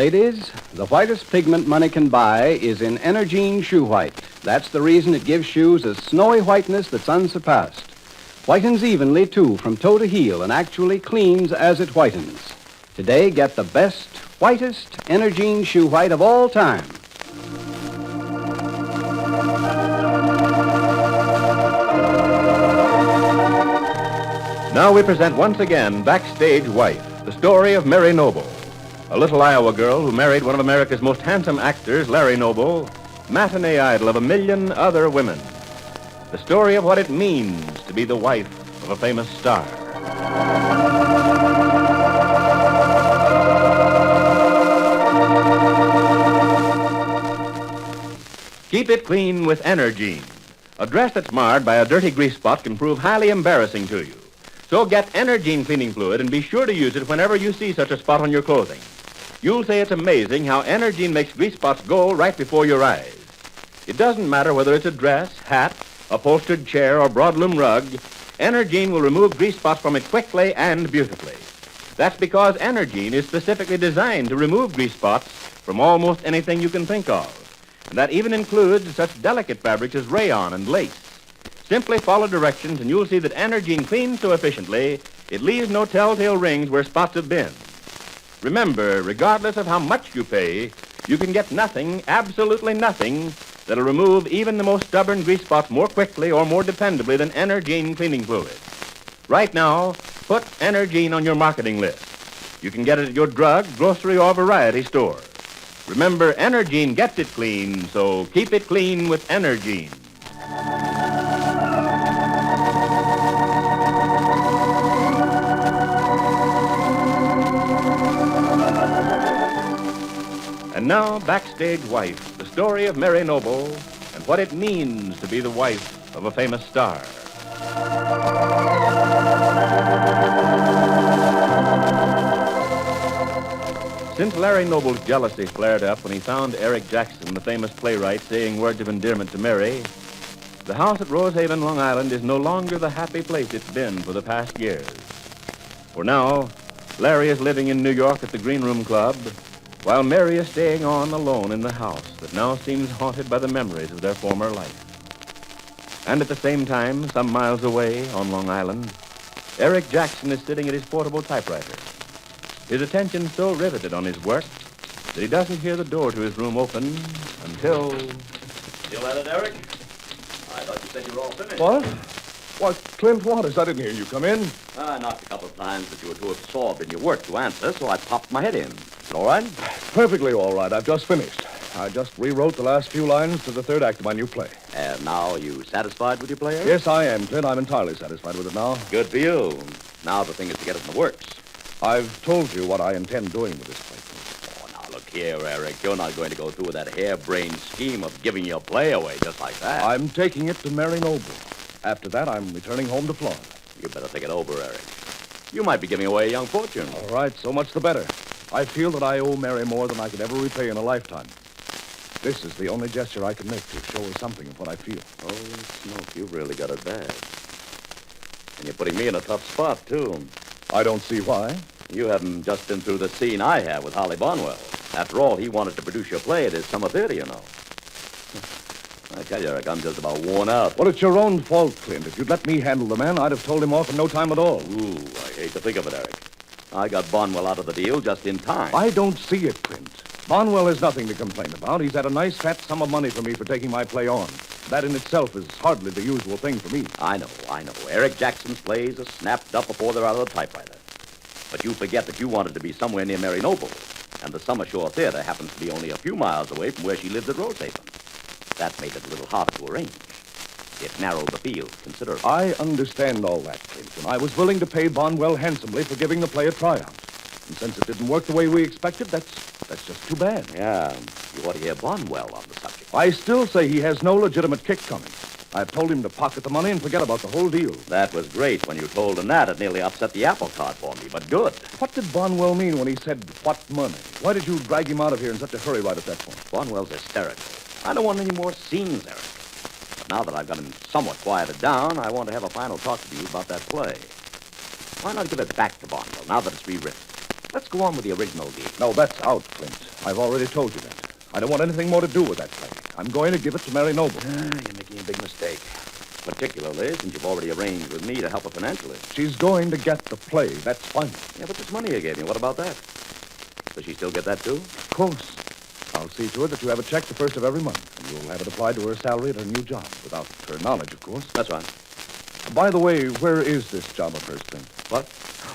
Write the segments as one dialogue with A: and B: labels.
A: Ladies, the whitest pigment money can buy is in Energine Shoe White. That's the reason it gives shoes a snowy whiteness that's unsurpassed. Whitens evenly, too, from toe to heel, and actually cleans as it whitens. Today, get the best, whitest Energine Shoe White of all time.
B: Now we present once again Backstage Wife, the story of Mary Noble, a little Iowa girl who married one of America's most handsome actors, Larry Noble, matinee idol of a million other women. The story of what it means to be the wife of a famous star. Keep it clean with Energine. A dress that's marred by a dirty grease spot can prove highly embarrassing to you. So get Energine cleaning fluid and be sure to use it whenever you see such a spot on your clothing. You'll say it's amazing how Energine makes grease spots go right before your eyes. It doesn't matter whether it's a dress, hat, upholstered chair, or broadloom rug, Energine will remove grease spots from it quickly and beautifully. That's because Energine is specifically designed to remove grease spots from almost anything you can think of. And that even includes such delicate fabrics as rayon and lace. Simply follow directions and you'll see that Energine cleans so efficiently, it leaves no telltale rings where spots have been. Remember, regardless of how much you pay, you can get nothing, absolutely nothing, that'll remove even the most stubborn grease spots more quickly or more dependably than Energine cleaning fluid. Right now, put Energine on your marketing list. You can get it at your drug, grocery, or variety store. Remember, Energine gets it clean, so keep it clean with Energine. And now, Backstage Wife, the story of Mary Noble and what it means to be the wife of a famous star. Since Larry Noble's jealousy flared up when he found Eric Jackson, the famous playwright, saying words of endearment to Mary, the house at Rosehaven, Long Island, is no longer the happy place it's been for the past years. For now, Larry is living in New York at the Green Room Club, while Mary is staying on alone in the house that now seems haunted by the memories of their former life. And at the same time, some miles away on Long Island, Eric Jackson is sitting at his portable typewriter, his attention so riveted on his work that he doesn't hear the door to his room open until...
C: Still at it, Eric? I thought you said you were all finished.
D: What? Why, Clint Waters, I didn't hear you come in.
C: I knocked a couple of times, but you were too absorbed in your work to answer, so I popped my head in. Is it all right?
D: Perfectly all right. I've just finished. I just rewrote the last few lines to the third act of my new play.
C: And now, are you satisfied with your play, Eric?
D: Yes, I am, Clint. I'm entirely satisfied with it now.
C: Good for you. Now the thing is to get it in the works.
D: I've told you what I intend doing with this play.
C: Oh, now look here, Eric. You're not going to go through with that harebrained scheme of giving your play away just like that.
D: I'm taking it to Mary Noble. After that, I'm returning home to Florida.
C: You better think it over, Eric. You might be giving away a young fortune.
D: All right, so much the better. I feel that I owe Mary more than I could ever repay in a lifetime. This is the only gesture I can make to show her something of what I feel.
C: Oh, Smoke, you've really got it bad. And you're putting me in a tough spot, too.
D: I don't see why.
C: You haven't just been through the scene I have with Holly Bonwell. After all, he wanted to produce your play at his summer theater, you know. I tell you, Eric, I'm just about worn out.
D: Well, it's your own fault, Clint. If you'd let me handle the man, I'd have told him off in no time at all.
C: Ooh, I hate to think of it, Eric. I got Bonwell out of the deal just in time.
D: I don't see it, Clint. Bonwell has nothing to complain about. He's had a nice fat sum of money for me for taking my play on. That in itself is hardly the usual thing for me.
C: I know. Eric Jackson's plays are snapped up before they're out of the typewriter. But you forget that you wanted to be somewhere near Mary Noble, and the Summer Shore Theater happens to be only a few miles away from where she lives at Rosehaven. That made it a little harder to arrange. It narrowed the field considerably.
D: I understand all that, Clint, and I was willing to pay Bonwell handsomely for giving the play a tryout. And since it didn't work the way we expected, that's just too bad.
C: Yeah, you ought to hear Bonwell on the subject.
D: I still say he has no legitimate kick coming. I've told him to pocket the money and forget about the whole deal.
C: That was great. When you told him that, it nearly upset the apple cart for me, but good.
D: What did Bonwell mean when he said, what money? Why did you drag him out of here in such a hurry right at that point?
C: Bonwell's hysterical. I don't want any more scenes, Eric. But now that I've got him somewhat quieted down, I want to have a final talk to you about that play. Why not give it back to Bonwell now that it's rewritten? Let's go on with the original deal.
D: No, that's out, Clint. I've already told you that. I don't want anything more to do with that play. I'm going to give it to Mary Noble.
C: You're making a big mistake. Particularly since you've already arranged with me to help her financially.
D: She's going to get the play. That's fine.
C: Yeah, but this money you gave me, what about that? Does she still get that, too?
D: Of course. I'll see to it that you have a check the first of every month, and you'll have it applied to her salary at her new job, without her knowledge, of course.
C: That's right.
D: By the way, where is this job of hers, Clint?
C: What?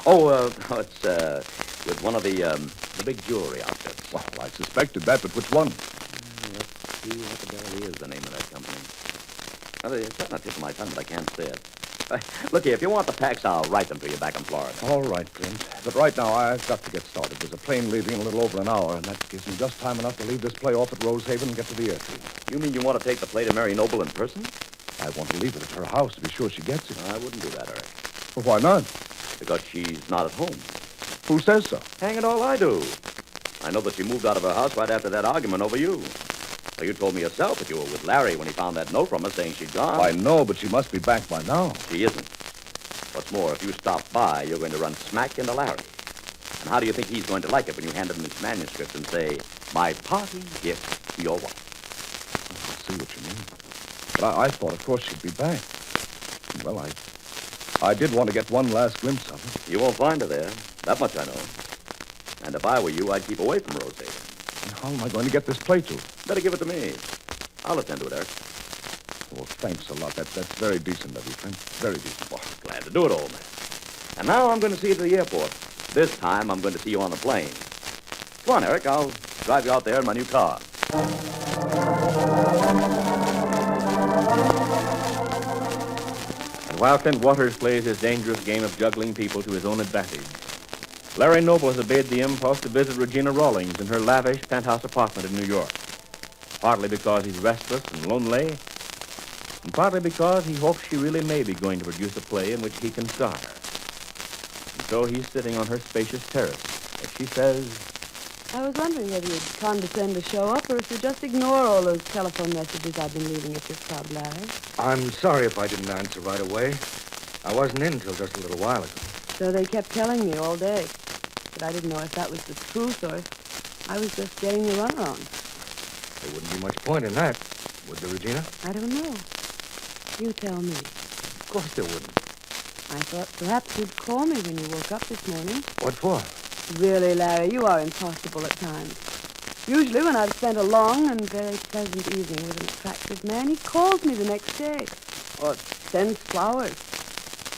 C: Oh, it's with one of the big jewelry outfits.
D: Well, I suspected that, but which one?
C: Let's see what the devil is the name of that company. Well, it's not tip of my tongue, but I can't say it. Look here, if you want the facts, I'll write them to you back in Florida.
D: All right, Clint. But right now, I've got to get started. There's a plane leaving in a little over an hour, and that gives me just time enough to leave this play off at Rosehaven and get to the airfield.
C: You mean you want to take the play to Mary Noble in person?
D: I want to leave it at her house to be sure she gets it.
C: I wouldn't do that, Eric.
D: Well, why not?
C: Because she's not at home.
D: Who says so?
C: Hang it all, I do. I know that she moved out of her house right after that argument over you. Well, you told me yourself that you were with Larry when he found that note from her saying she'd gone.
D: I know, but she must be back by now.
C: She isn't. What's more, if you stop by, you're going to run smack into Larry. And how do you think he's going to like it when you hand him his manuscript and say, my parting gift to your wife?
D: I see what you mean. But I thought, of course, she'd be back. Well, I did want to get one last glimpse of her.
C: You won't find her there. That much I know. And if I were you, I'd keep away from Rosehaven.
D: And how am I going to get this play to her?
C: Better give it to me. I'll attend to it, Eric.
D: Well, thanks a lot. That's very decent of you, Clint. Very decent.
C: Well, glad to do it, old man. And now I'm going to see you to the airport. This time, I'm going to see you on the plane. Come on, Eric. I'll drive you out there in my new car.
B: And while Clint Waters plays his dangerous game of juggling people to his own advantage, Larry Noble has obeyed the impulse to visit Regina Rawlings in her lavish penthouse apartment in New York, partly because he's restless and lonely, and partly because he hopes she really may be going to produce a play in which he can star. And so he's sitting on her spacious terrace as she says,
E: I was wondering whether you'd condescend to show up or if you'd just ignore all those telephone messages I've been leaving at your club, Larry.
F: I'm sorry if I didn't answer right away. I wasn't in until just a little while ago.
E: So they kept telling me all day. But I didn't know if that was the truth or if I was just getting the runaround.
F: There wouldn't be much point in that, would there, Regina?
E: I don't know. You tell me.
F: Of course there wouldn't.
E: I thought perhaps you'd call me when you woke up this morning.
F: What for?
E: Really, Larry, you are impossible at times. Usually when I've spent a long and very pleasant evening with an attractive man, he calls me the next day. Or sends flowers.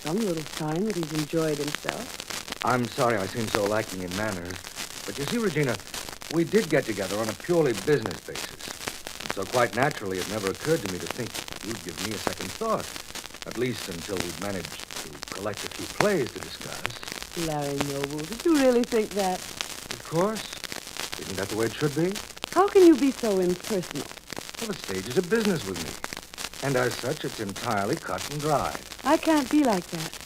E: Some little sign that he's enjoyed himself.
F: I'm sorry I seem so lacking in manners. But you see, Regina, we did get together on a purely business basis. And so quite naturally, it never occurred to me to think you'd give me a second thought. At least until we'd managed to collect a few plays to discuss.
E: Larry Noble, did you really think that?
F: Of course. Isn't that the way it should be?
E: How can you be so impersonal?
F: Well, the stage is a business with me. And as such, it's entirely cut and dried.
E: I can't be like that.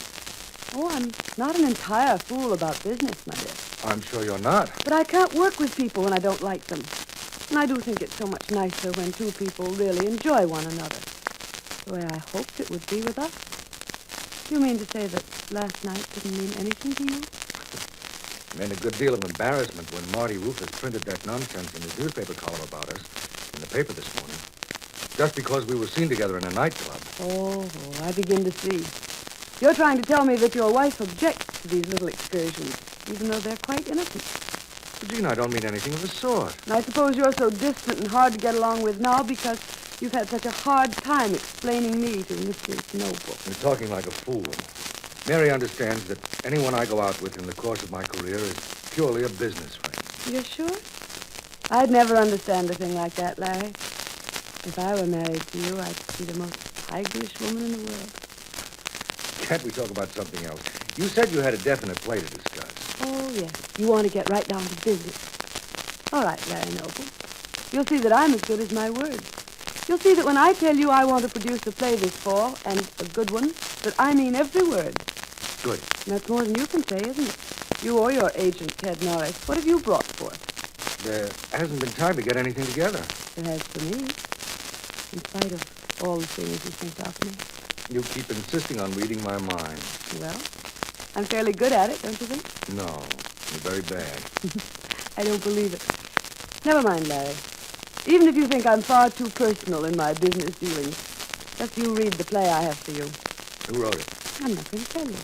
E: Oh, I'm not an entire fool about business, my dear.
F: I'm sure you're not.
E: But I can't work with people when I don't like them. And I do think it's so much nicer when two people really enjoy one another. The way I hoped it would be with us. Do you mean to say that last night didn't mean anything to you?
F: It meant a good deal of embarrassment when Marty Rufus printed that nonsense in his newspaper column about us in the paper this morning. Just because we were seen together in a nightclub.
E: Oh, I begin to see. You're trying to tell me that your wife objects to these little excursions, even though they're quite innocent.
F: Regina, I don't mean anything of the sort.
E: And I suppose you're so distant and hard to get along with now because you've had such a hard time explaining me to Mrs. Noble.
F: You're talking like a fool. Mary understands that anyone I go out with in the course of my career is purely a business friend.
E: You're sure? I'd never understand a thing like that, Larry. If I were married to you, I'd be the most tigerish woman in the world.
F: Can't we talk about something else? You said you had a definite play to discuss.
E: Oh, yes. You want to get right down to business. All right, Larry Noble. You'll see that I'm as good as my word. You'll see that when I tell you I want to produce a play this fall, and a good one, that I mean every word.
F: Good.
E: And that's more than you can say, isn't it? You or your agent, Ted Norris. What have you brought forth?
F: There hasn't been time to get anything together.
E: It has for me. In spite of all the things you think of me.
F: You keep insisting on reading my mind.
E: Well, I'm fairly good at it, don't you think?
F: No. me very bad.
E: I don't believe it. Never mind, Larry. Even if you think I'm far too personal in my business dealings, just you read the play I have for you.
F: Who wrote it?
E: I'm not going to tell you.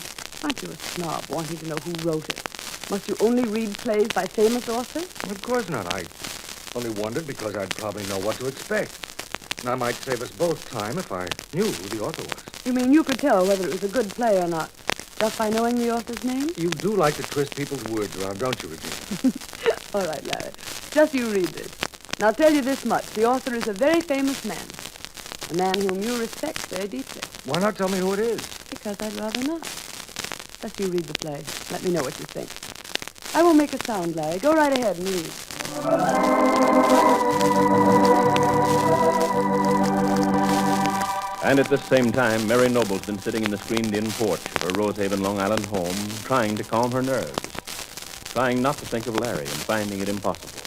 E: Aren't you a snob wanting to know who wrote it? Must you only read plays by famous authors?
F: Of course not. I only wondered because I'd probably know what to expect. And I might save us both time if I knew who the author was.
E: You mean you could tell whether it was a good play or not, just by knowing the author's name?
F: You do like to twist people's words around, don't you, Regina?
E: All right, Larry. Just you read this. And I'll tell you this much. The author is a very famous man. A man whom you respect very deeply.
F: Why not tell me who it is?
E: Because I'd rather not. Just you read the play. Let me know what you think. I won't make a sound, Larry. Go right ahead and read.
B: And at the same time, Mary Noble's been sitting in the screened-in porch of her Rosehaven, Long Island home, trying to calm her nerves, trying not to think of Larry and finding it impossible.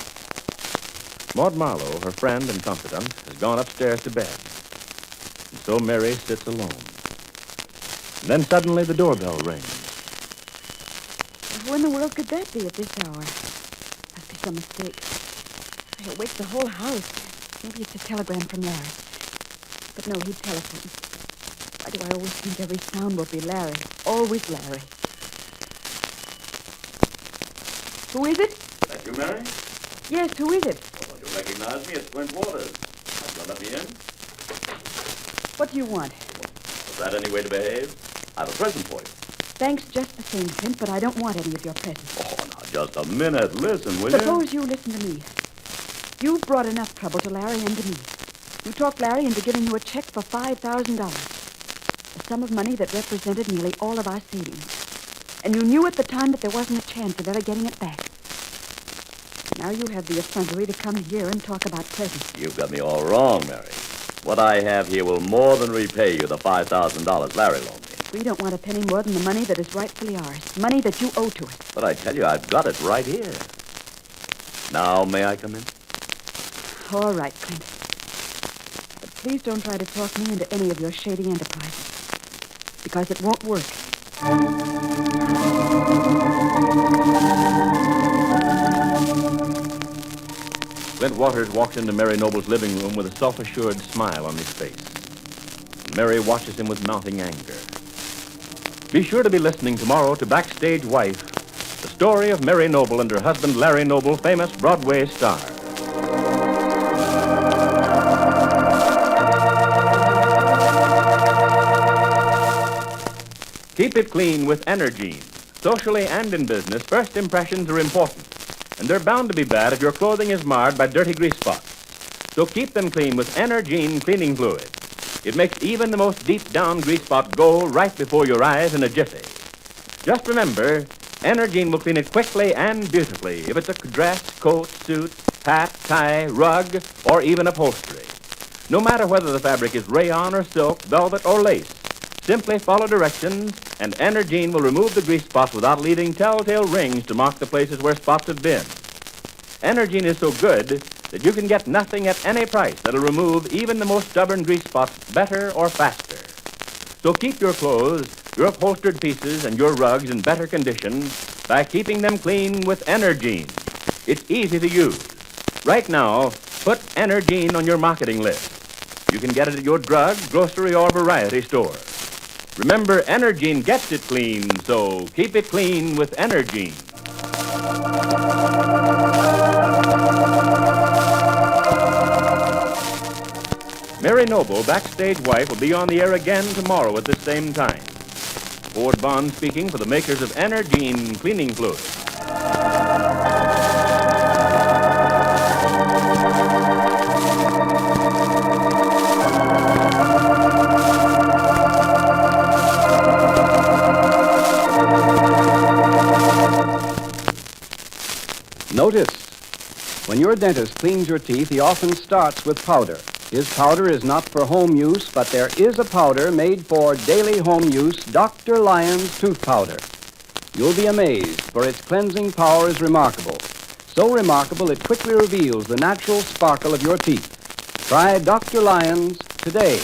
B: Maud Marlowe, her friend and confidant, has gone upstairs to bed. And so Mary sits alone. And then suddenly the doorbell rings.
G: Who in the world could that be at this hour? Must be some mistake. It'll wake the whole house. Maybe it's a telegram from Larry. But no, he'd telephone. Why do I always think every sound will be Larry? Always Larry. Who is it?
C: That you, Mary?
G: Yes, who is it?
C: Oh, you recognize me? It's Clint Waters. You'll let me in?
G: What do you want?
C: Was that any way to behave? I have a present for you.
G: Thanks just the same, Clint, but I don't want any of your presents.
C: Oh, now, just a minute. Listen, will you?
G: Suppose you listen to me. You've brought enough trouble to Larry and to me. You talked Larry into giving you a check for $5,000, a sum of money that represented nearly all of our savings. And you knew at the time that there wasn't a chance of ever getting it back. Now you have the effrontery to come here and talk about presents.
C: You've got me all wrong, Mary. What I have here will more than repay you the $5,000 Larry loaned me.
G: We don't want a penny more than the money that is rightfully ours, money that you owe to us.
C: But I tell you, I've got it right here. Now, may I come in?
G: All right, Clint. But please don't try to talk me into any of your shady enterprises, because it won't work.
B: Clint Waters walks into Mary Noble's living room with a self-assured smile on his face. Mary watches him with mounting anger. Be sure to be listening tomorrow to Backstage Wife, the story of Mary Noble and her husband Larry Noble, famous Broadway star. Keep it clean with Energine. Socially and in business, first impressions are important, and they're bound to be bad if your clothing is marred by dirty grease spots. So keep them clean with Energine cleaning fluid. It makes even the most deep-down grease spot go right before your eyes in a jiffy. Just remember, Energine will clean it quickly and beautifully if it's a dress, coat, suit, hat, tie, rug, or even upholstery. No matter whether the fabric is rayon or silk, velvet or lace, simply follow directions, and Energine will remove the grease spots without leaving telltale rings to mark the places where spots have been. Energine is so good that you can get nothing at any price that'll remove even the most stubborn grease spots better or faster. So keep your clothes, your upholstered pieces, and your rugs in better condition by keeping them clean with Energine. It's easy to use. Right now, put Energine on your marketing list. You can get it at your drug, grocery, or variety store. Remember, Energine gets it clean, so keep it clean with Energine. Mary Noble, Backstage Wife, will be on the air again tomorrow at the same time. Ford Bond speaking for the makers of Energine cleaning fluid.
A: Notice, when your dentist cleans your teeth, he often starts with powder. His powder is not for home use, but there is a powder made for daily home use, Dr. Lyon's tooth powder. You'll be amazed, for its cleansing power is remarkable. So remarkable, it quickly reveals the natural sparkle of your teeth. Try Dr. Lyon's today.